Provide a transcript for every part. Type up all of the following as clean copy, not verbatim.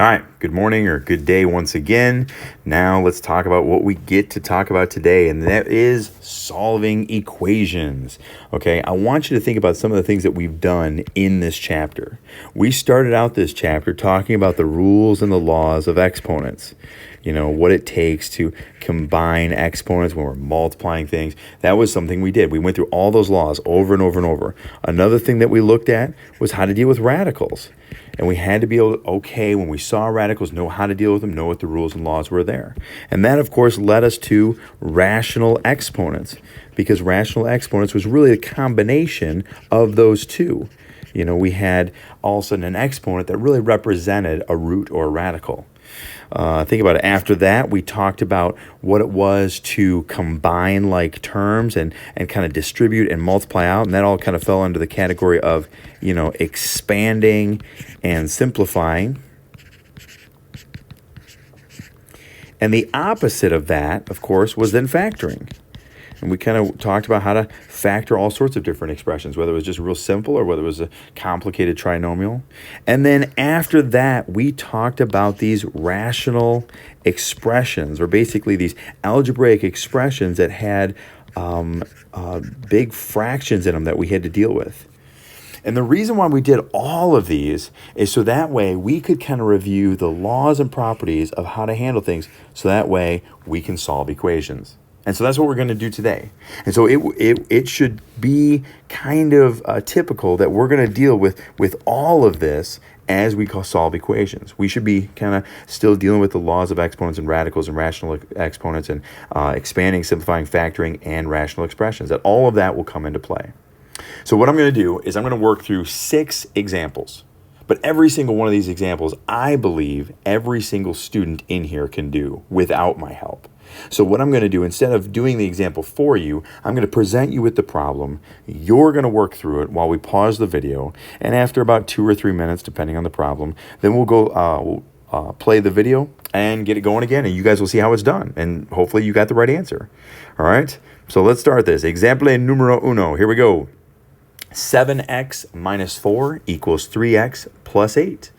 All right, good morning or good day once again. Now let's talk about what we get to talk about today, and that is solving equations. Okay, I want you to think about some of the things that we've done in this chapter. We started out this chapter talking about the rules and the laws of exponents. You know, what it takes to combine exponents when we're multiplying things. That was something we did. We went through all those laws over and over and over. Another thing that we looked at was how to deal with radicals. And we had to be able to, when we saw radicals, know how to deal with them, know what the rules and laws were there. And that, of course, led us to rational exponents, because rational exponents was really a combination of those two. You know, we had all of a sudden an exponent that really represented a root or a radical. Think about it. After that, we talked about what it was to combine like terms and kind of distribute and multiply out. And that all kind of fell under the category of, you know, expanding and simplifying. And the opposite of that, of course, was then factoring. And we kind of talked about how to factor all sorts of different expressions, whether it was just real simple or whether it was a complicated trinomial. And then after that, we talked about these rational expressions, or basically these algebraic expressions that had big fractions in them that we had to deal with. And the reason why we did all of these is so that way we could kind of review the laws and properties of how to handle things, so that way we can solve equations. And so that's what we're going to do today. And so it should be kind of typical that we're going to deal with all of this as we solve equations. We should be kind of still dealing with the laws of exponents and radicals and rational exponents and expanding, simplifying, factoring, and rational expressions. That all of that will come into play. So what I'm going to do is I'm going to work through 6 examples. But every single one of these examples, I believe every single student in here can do without my help. So what I'm going to do, instead of doing the example for you, I'm going to present you with the problem. You're going to work through it while we pause the video. And after about 2 or 3 minutes, depending on the problem, then we'll go play the video and get it going again. And you guys will see how it's done. And hopefully you got the right answer. All right. So let's start this. Exemple numero uno. Here we go. 7x minus 4 equals 3x plus 8.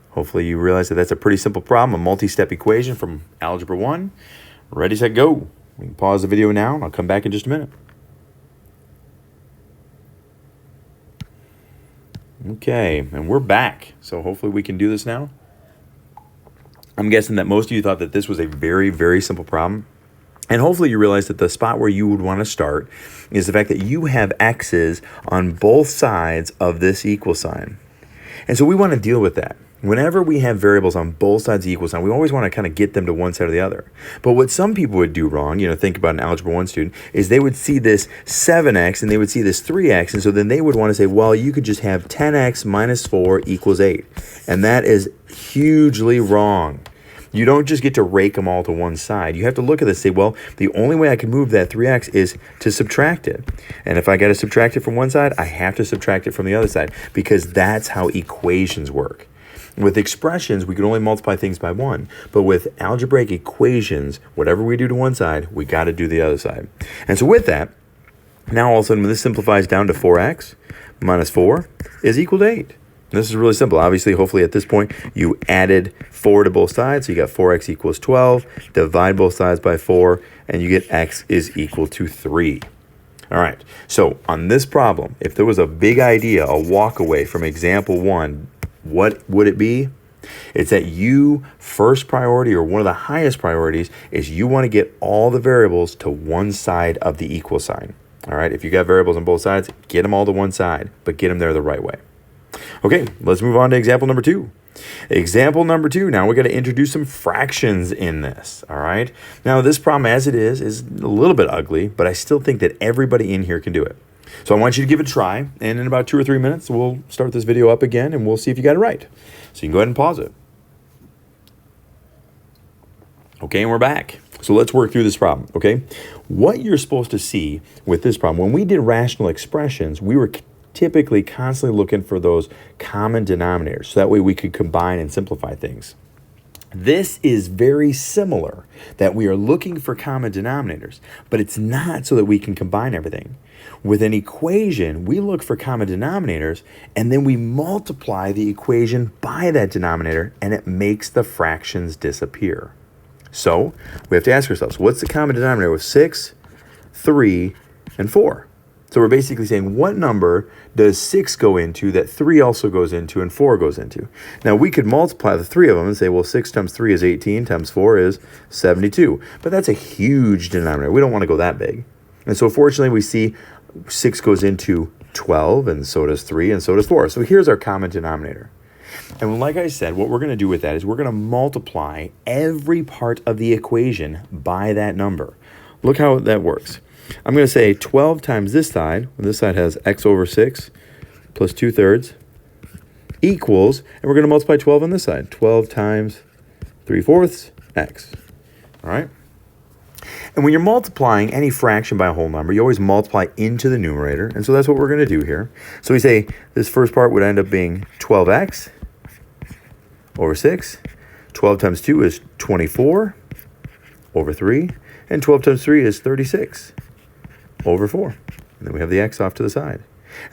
Hopefully you realize that that's a pretty simple problem, a multi-step equation from Algebra 1. Ready, set, go. We can pause the video now, and I'll come back in just a minute. Okay, and we're back. So hopefully we can do this now. I'm guessing that most of you thought that this was a very, very simple problem. And hopefully you realize that the spot where you would want to start is the fact that you have x's on both sides of this equal sign. And so we want to deal with that. Whenever we have variables on both sides of the equal sign, we always want to kind of get them to one side or the other. But what some people would do wrong, think about an Algebra 1 student, is they would see this 7x and they would see this 3x. And so then they would want to say, well, you could just have 10x minus 4 equals 8. And that is hugely wrong. You don't just get to rake them all to one side. You have to look at this and say, well, the only way I can move that 3x is to subtract it. And if I got to subtract it from one side, I have to subtract it from the other side, because that's how equations work. With expressions, we can only multiply things by 1. But with algebraic equations, whatever we do to one side, we got to do the other side. And so with that, now all of a sudden, when this simplifies down to 4x minus 4 is equal to 8. This is really simple. Obviously, hopefully at this point, you added 4 to both sides. So you got 4x equals 12. Divide both sides by 4, and you get x is equal to 3. All right. So on this problem, if there was a big idea, a walk away from example 1, what would it be? It's that you first priority, or one of the highest priorities, is you want to get all the variables to one side of the equal sign. All right. If you got variables on both sides, get them all to one side, but get them there the right way. Okay, let's move on to example number 2. Example number 2, now we're going to introduce some fractions in this, all right? Now, this problem as it is a little bit ugly, but I still think that everybody in here can do it. So I want you to give it a try, and in about 2 or 3 minutes, we'll start this video up again, and we'll see if you got it right. So you can go ahead and pause it. Okay, and we're back. So let's work through this problem, okay? What you're supposed to see with this problem, when we did rational expressions, we were typically constantly looking for those common denominators, so that way we could combine and simplify things. This is very similar, that we are looking for common denominators, but it's not so that we can combine everything. With an equation, we look for common denominators, and then we multiply the equation by that denominator, and it makes the fractions disappear. So we have to ask ourselves, what's the common denominator with 6, 3, and 4? So we're basically saying, what number does 6 go into that 3 also goes into and 4 goes into? Now, we could multiply the three of them and say, well, 6 times 3 is 18, times 4 is 72. But that's a huge denominator. We don't want to go that big. And so fortunately, we see 6 goes into 12, and so does 3, and so does 4. So here's our common denominator. And like I said, what we're going to do with that is we're going to multiply every part of the equation by that number. Look how that works. I'm going to say 12 times this side, when this side has x over 6 plus 2/3, equals, and we're going to multiply 12 on this side. 12 times 3/4 x. All right? And when you're multiplying any fraction by a whole number, you always multiply into the numerator. And so that's what we're going to do here. So we say this first part would end up being 12x over 6. 12 times 2 is 24 over 3. And 12 times 3 is 36 over 4. And then we have the x off to the side.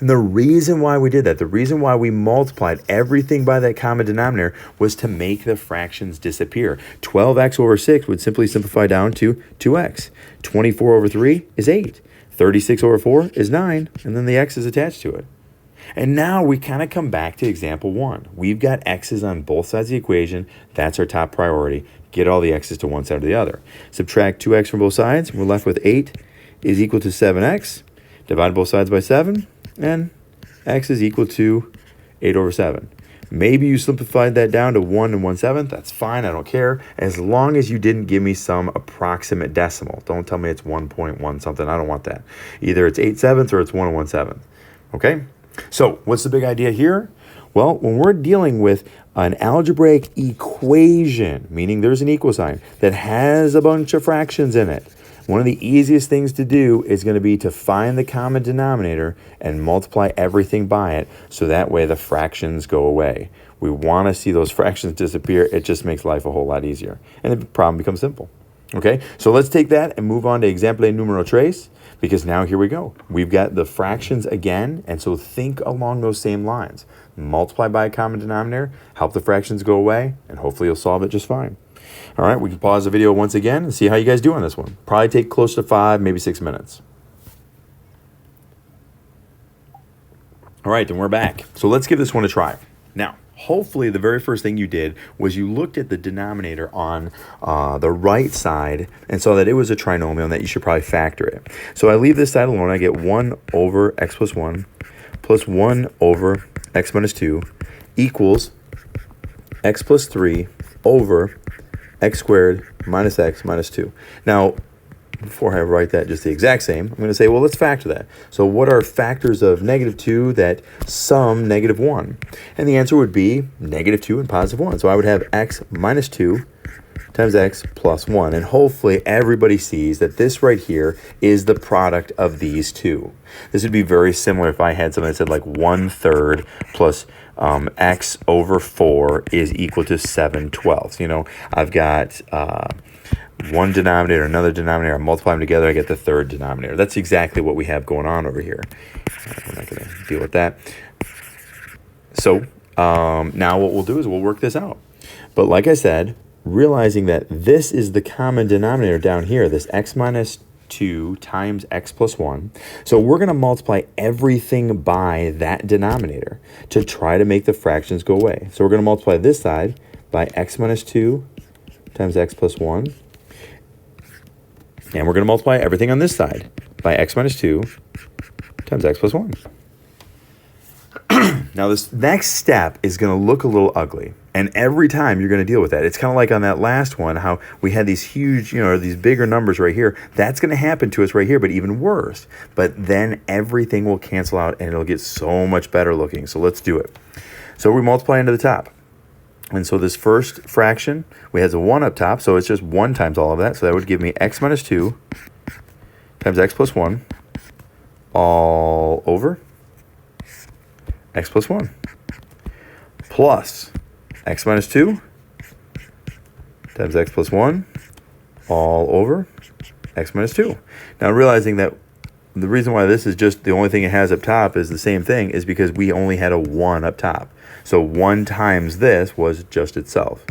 And the reason why we did that, the reason why we multiplied everything by that common denominator was to make the fractions disappear. 12x over 6 would simply simplify down to 2x. 24 over 3 is 8. 36 over 4 is 9. And then the x is attached to it. And now we kind of come back to example 1. We've got x's on both sides of the equation. That's our top priority. Get all the x's to one side or the other. Subtract 2x from both sides. We're left with 8 is equal to 7x. Divide both sides by 7. And x is equal to 8 over 7. Maybe you simplified that down to 1 1/7. That's fine. I don't care. As long as you didn't give me some approximate decimal. Don't tell me it's 1.1 something. I don't want that. Either it's 8/7 or it's 1 1/7. Okay? So what's the big idea here? Well, when we're dealing with an algebraic equation, meaning there's an equal sign that has a bunch of fractions in it, one of the easiest things to do is going to be to find the common denominator and multiply everything by it, so that way the fractions go away. We want to see those fractions disappear. It just makes life a whole lot easier, and the problem becomes simple. Okay, so let's take that and move on to exemple numero tres, because now here we go. We've got the fractions again, and so think along those same lines. Multiply by a common denominator, help the fractions go away, and hopefully you'll solve it just fine. All right, we can pause the video once again and see how you guys do on this one. Probably take close to 5, maybe 6 minutes. All right, then we're back. So let's give this one a try. Now, hopefully the very first thing you did was you looked at the denominator on the right side and saw that it was a trinomial and that you should probably factor it. So I leave this side alone. I get 1 over x plus 1 plus 1 over x minus 2 equals x plus 3 over x squared minus x minus 2. Now, before I write that just the exact same, I'm going to say, well, let's factor that. So what are factors of -2 that sum -1? And the answer would be -2 and +1. So I would have x minus 2 times x plus 1. And hopefully everybody sees that this right here is the product of these two. This would be very similar if I had something that said like 1/3 plus x over 4 is equal to 7/12. You know, I've got one denominator, another denominator, I multiply them together, I get the third denominator. That's exactly what we have going on over here. We're not going to deal with that. So now what we'll do is we'll work this out. But like I said, realizing that this is the common denominator down here, this x minus 2 times x plus 1. So we're going to multiply everything by that denominator to try to make the fractions go away. So we're going to multiply this side by x minus 2 times x plus 1. And we're going to multiply everything on this side by x minus 2 times x plus 1. Now this next step is going to look a little ugly. And every time you're going to deal with that. It's kind of like on that last one, how we had these huge, these bigger numbers right here. That's going to happen to us right here, but even worse. But then everything will cancel out and it'll get so much better looking. So let's do it. So we multiply into the top. And so this first fraction, we have a 1 up top. So it's just 1 times all of that. So that would give me x minus 2 times x plus 1 all over x plus 1 plus x minus 2 times x plus 1 all over x minus 2. Now realizing that the reason why this is just the only thing it has up top is the same thing is because we only had a 1 up top. So 1 times this was just itself.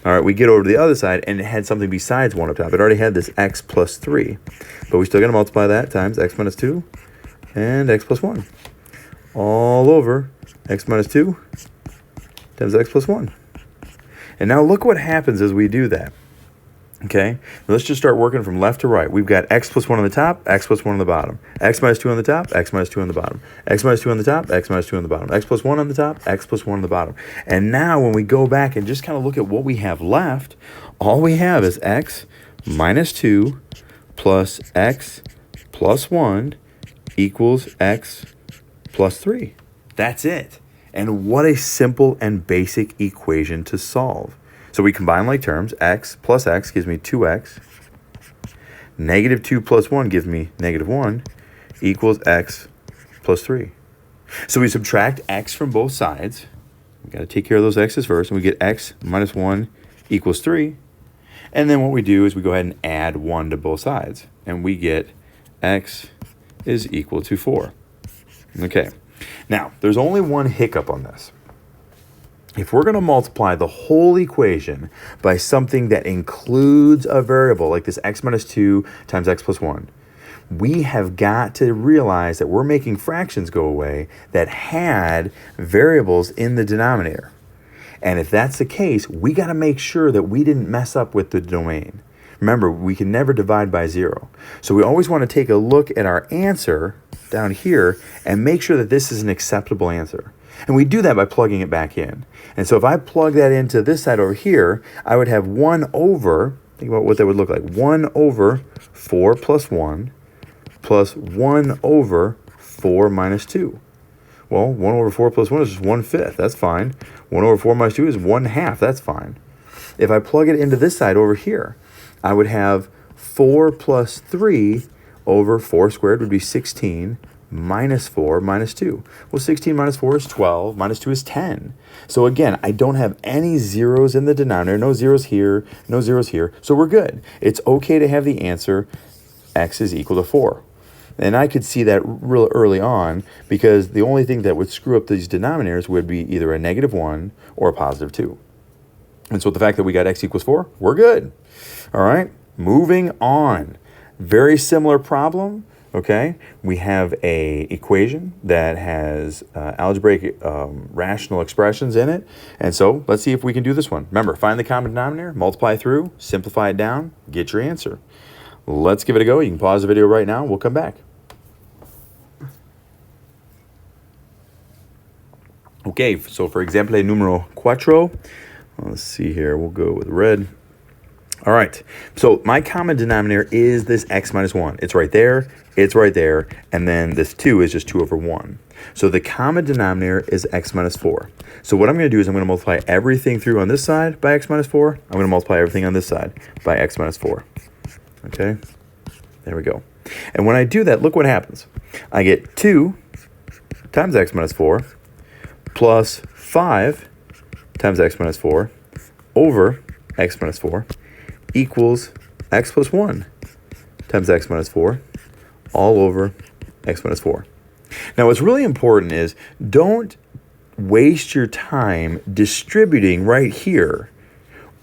All right, we get over to the other side, and it had something besides 1 up top. It already had this x plus 3. But we still got to multiply that times x minus 2 and x plus 1. All over x minus 2 times x plus 1. And now look what happens as we do that. Okay, let's just start working from left to right. We've got x plus 1 on the top, x plus 1 on the bottom, x minus 2 on the top, x minus 2 on the bottom, x minus 2 on the top, x minus 2 on the bottom, x plus 1 on the top, x plus 1 on the bottom. And now when we go back and just kind of look at what we have left, all we have is x minus 2 plus x plus 1 equals x plus 3. That's it. And what a simple and basic equation to solve. So we combine like terms. X plus x gives me 2x. Negative 2 plus 1 gives me negative 1 equals x plus 3. So we subtract x from both sides. We've got to take care of those x's first. And we get x minus 1 equals 3. And then what we do is we go ahead and add 1 to both sides. And we get x is equal to 4. Okay. Now, there's only one hiccup on this. If we're going to multiply the whole equation by something that includes a variable, like this x minus 2 times x plus 1, we have got to realize that we're making fractions go away that had variables in the denominator. And if that's the case, we got to make sure that we didn't mess up with the domain. Remember, we can never divide by 0. So we always want to take a look at our answer down here and make sure that this is an acceptable answer. And we do that by plugging it back in. And so if I plug that into this side over here, I would have 1 over, think about what that would look like, 1 over 4 plus 1 plus 1 over 4 minus 2. Well, 1 over 4 plus 1 is just 1/5. That's fine. 1 over 4 minus 2 is 1/2. That's fine. If I plug it into this side over here, I would have 4 plus 3 over 4 squared would be 16 minus 4 minus 2. Well, 16 minus 4 is 12, minus 2 is 10. So again, I don't have any zeros in the denominator, no zeros here, no zeros here, so we're good. It's okay to have the answer x is equal to 4. And I could see that real early on because the only thing that would screw up these denominators would be either a negative 1 or a positive 2. And so with the fact that we got x equals 4, we're good. All right, moving on. Very similar problem. Okay, we have a equation that has algebraic rational expressions in it. And so let's see if we can do this one. Remember, find the common denominator, multiply through, simplify it down, get your answer. Let's give it a go. You can pause the video right now. We'll come back. Okay, so for example, numero 4. Let's see here. We'll go with red. All right, so my common denominator is this x minus 1. It's right there, and then this 2 is just 2 over 1. So the common denominator is x minus 4. So what I'm going to do is I'm going to multiply everything through on this side by x minus 4. I'm going to multiply everything on this side by x minus 4. Okay, there we go. And when I do that, look what happens. I get 2 times x minus 4 plus 5 times x minus 4 over x minus 4 equals x plus 1 times x minus 4 all over x minus 4. Now, what's really important is don't waste your time distributing right here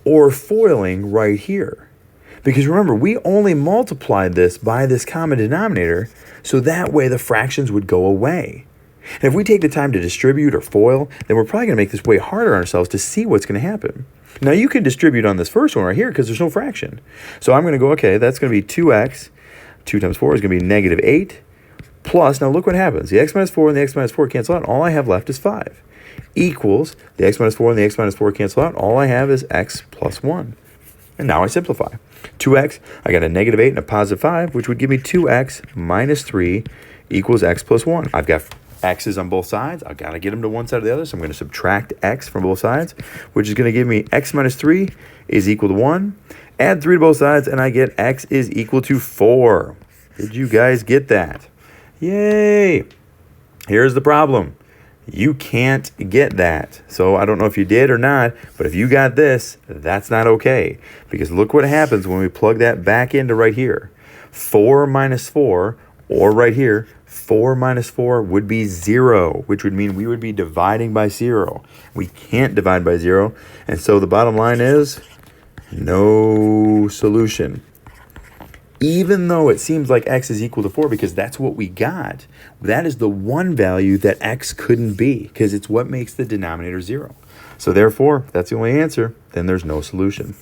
or foiling right here. Because remember, we only multiplied this by this common denominator, so that way the fractions would go away. And if we take the time to distribute or foil, then we're probably going to make this way harder on ourselves to see what's going to happen. Now, you can distribute on this first one right here because there's no fraction. So I'm going to go, okay, that's going to be 2x. 2 times 4 is going to be negative 8. Plus, now look what happens. The x minus 4 and the x minus 4 cancel out. All I have left is 5. Equals, the x minus 4 and the x minus 4 cancel out. All I have is x plus 1. And now I simplify. 2x, I got a negative 8 and a positive 5, which would give me 2x minus 3 equals x plus 1. I've got x's on both sides. I've got to get them to one side or the other, so I'm going to subtract x from both sides, which is going to give me x minus 3 is equal to 1. Add 3 to both sides, and I get x is equal to 4. Did you guys get that? Yay! Here's the problem. You can't get that. So I don't know if you did or not, but if you got this, that's not okay. Because look what happens when we plug that back into right here. 4 minus 4, Or right here, 4 minus 4 would be 0, which would mean we would be dividing by 0. We can't divide by 0, and so the bottom line is no solution. Even though it seems like x is equal to 4 because that's what we got, that is the one value that x couldn't be because it's what makes the denominator 0. So therefore, if that's the only answer, then there's no solution.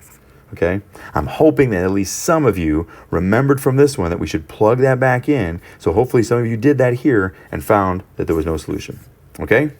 Okay? I'm hoping that at least some of you remembered from this one that we should plug that back in. So hopefully some of you did that here and found that there was no solution. Okay?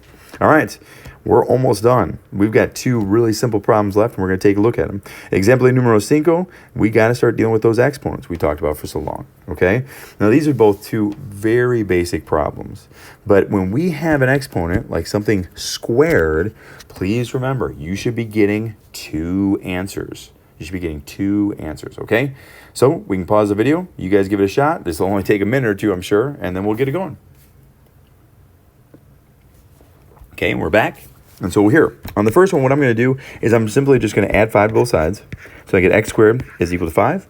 All right. We're almost done. We've got 2 really simple problems left, and we're going to take a look at them. Example numero 5, we got to start dealing with those exponents we talked about for so long, okay? Now, these are both 2 very basic problems, but when we have an exponent, like something squared, please remember, you should be getting 2 answers. You should be getting 2 answers, okay? So we can pause the video. You guys give it a shot. This will only take a minute or 2, I'm sure, and then we'll get it going. Okay, and we're back. And so here, on the first one, what I'm going to do is I'm simply just going to add 5 to both sides. So I get x squared is equal to 5.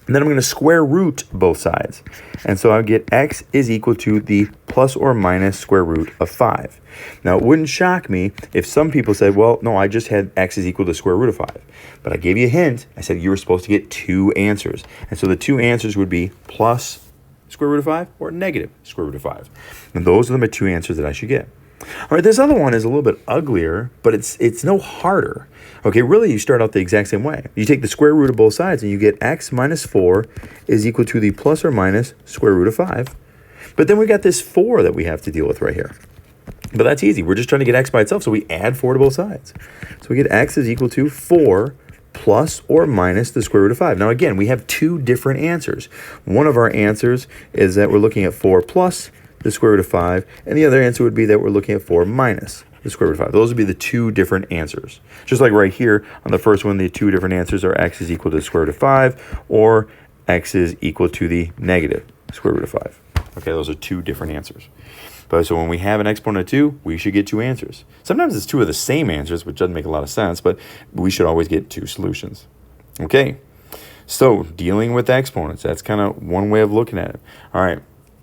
And then I'm going to square root both sides. And so I get x is equal to the plus or minus square root of 5. Now, it wouldn't shock me if some people said, well, no, I just had x is equal to square root of 5. But I gave you a hint. I said you were supposed to get 2 answers. And so the 2 answers would be plus square root of 5 or negative square root of 5. And those are the 2 answers that I should get. All right, this other one is a little bit uglier, but it's no harder. Okay, really, you start out the exact same way. You take the square root of both sides, and you get x minus 4 is equal to the plus or minus square root of 5. But then we got this 4 that we have to deal with right here. But that's easy. We're just trying to get x by itself, so we add 4 to both sides. So we get x is equal to 4 plus or minus the square root of 5. Now, again, we have 2 different answers. One of our answers is that we're looking at 4 plus the square root of 5, and the other answer would be that we're looking at 4 minus the square root of 5. Those would be the 2 different answers. Just like right here on the first one, the 2 different answers are x is equal to the square root of 5 or x is equal to the negative square root of 5. Okay, those are 2 different answers. But so when we have an exponent of 2, we should get 2 answers. Sometimes it's 2 of the same answers, which doesn't make a lot of sense, but we should always get 2 solutions. Okay, so dealing with exponents, that's kind of one way of looking at it. All right.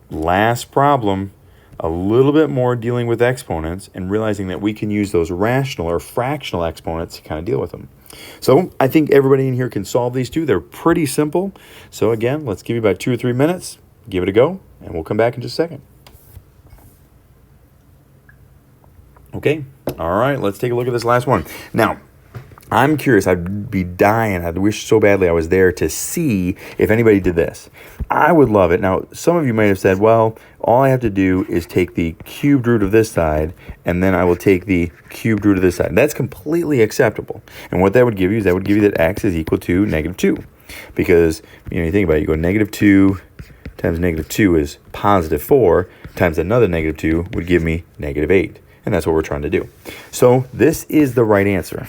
Last problem, a little bit more dealing with exponents and realizing that we can use those rational or fractional exponents to kind of deal with them. So I think everybody in here can solve these 2. They're pretty simple. So again, let's give you about 2 or 3 minutes, give it a go, and we'll come back in just a second. Okay, all right, let's take a look at this last one. Now, I'm curious. I'd be dying. I'd wish so badly I was there to see if anybody did this. I would love it. Now, some of you might have said, well, all I have to do is take the cubed root of this side, and then I will take the cubed root of this side. That's completely acceptable. And what that would give you is that would give you that x is equal to negative 2. Because, you think about it, you go negative 2 times negative 2 is positive 4 times another negative 2 would give me negative 8. And that's what we're trying to do. So this is the right answer.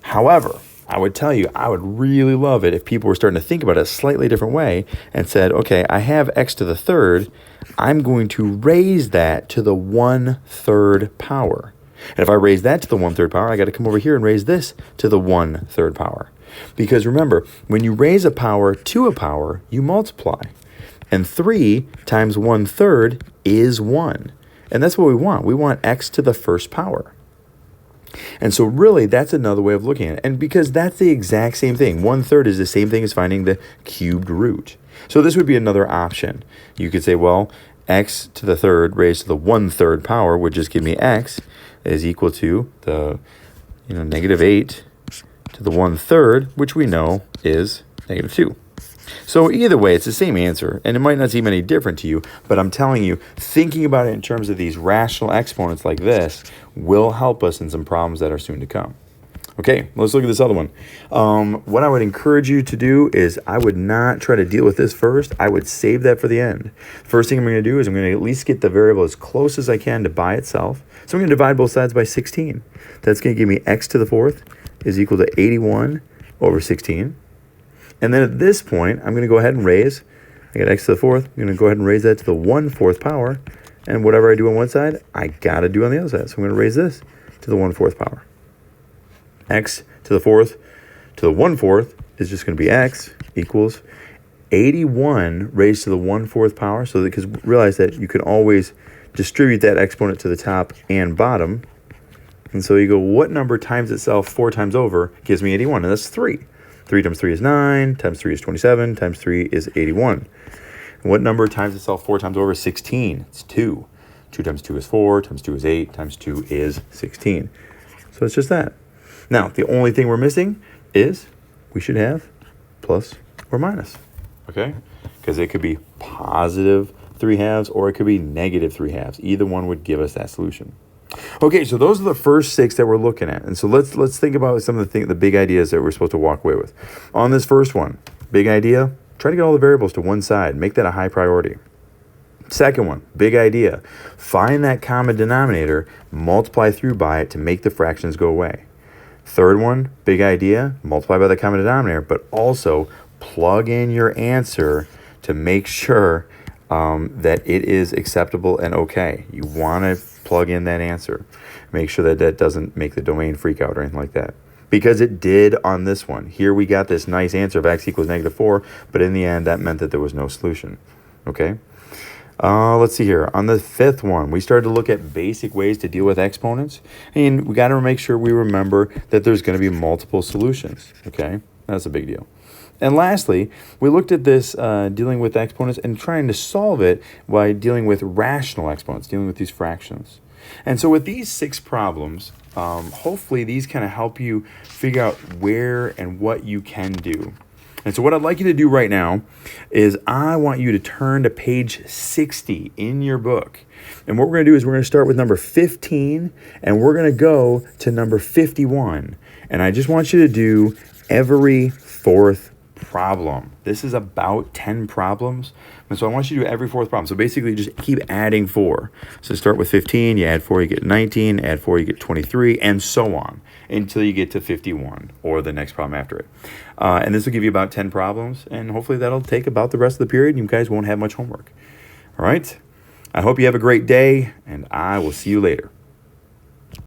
However, I would tell you, I would really love it if people were starting to think about it a slightly different way and said, okay, I have x to the third. I'm going to raise that to the 1/3 power. And if I raise that to the 1/3 power, I got to come over here and raise this to the 1/3 power. Because remember, when you raise a power to a power, you multiply. And 3 times 1/3 is 1. And that's what we want. We want x to the first power. And so really, that's another way of looking at it. And because that's the exact same thing. 1/3 is the same thing as finding the cubed root. So this would be another option. You could say, well, x to the third raised to the 1/3 power would just give me x is equal to the negative 8 to the 1/3, which we know is negative 2. So either way, it's the same answer, and it might not seem any different to you, but I'm telling you, thinking about it in terms of these rational exponents like this will help us in some problems that are soon to come. Okay, let's look at this other one. What I would encourage you to do is I would not try to deal with this first. I would save that for the end. First thing I'm going to do is I'm going to at least get the variable as close as I can to by itself. So I'm going to divide both sides by 16. That's going to give me x to the 4th is equal to 81 over 16. And then at this point, I'm going to go ahead and raise. I got x to the 4th. I'm going to go ahead and raise that to the 1/4 power. And whatever I do on one side, I got to do on the other side. So I'm going to raise this to the 1/4 power. X to the 4th to the 1/4 is just going to be x equals 81 raised to the 1/4 power. So because realize that you can always distribute that exponent to the top and bottom. And so you go, what number times itself 4 times over gives me 81? And that's 3. 3 times 3 is 9, times 3 is 27, times 3 is 81. And what number times itself 4 times over is 16? It's 2. 2 times 2 is 4, times 2 is 8, times 2 is 16. So it's just that. Now, the only thing we're missing is we should have plus or minus, okay? Because it could be positive 3/2 or it could be negative 3/2. Either one would give us that solution. Okay, so those are the first 6 that we're looking at. And so let's think about some of the big ideas that we're supposed to walk away with. On this first one, big idea, try to get all the variables to one side. Make that a high priority. Second one, big idea, find that common denominator, multiply through by it to make the fractions go away. Third one, big idea, multiply by the common denominator, but also plug in your answer to make sure that it is acceptable and okay. You want to plug in that answer. Make sure that that doesn't make the domain freak out or anything like that. Because it did on this one. Here we got this nice answer of x equals -4, but in the end that meant that there was no solution. Okay? Let's see here. On the 5th one, we started to look at basic ways to deal with exponents. And we got to make sure we remember that there's going to be multiple solutions. Okay? That's a big deal. And lastly, we looked at this dealing with exponents and trying to solve it by dealing with rational exponents, dealing with these fractions. And so with these 6 problems, hopefully these kind of help you figure out where and what you can do. And so what I'd like you to do right now is I want you to turn to page 60 in your book. And what we're going to do is we're going to start with number 15 and we're going to go to number 51. And I just want you to do every 4th problem. This is about 10 problems. And so I want you to do every 4th problem. So basically just keep adding 4. So start with 15, you add 4, you get 19, add 4, you get 23, and so on until you get to 51 or the next problem after it. And this will give you about 10 problems, and hopefully that'll take about the rest of the period, and you guys won't have much homework. All right? I hope you have a great day, and I will see you later.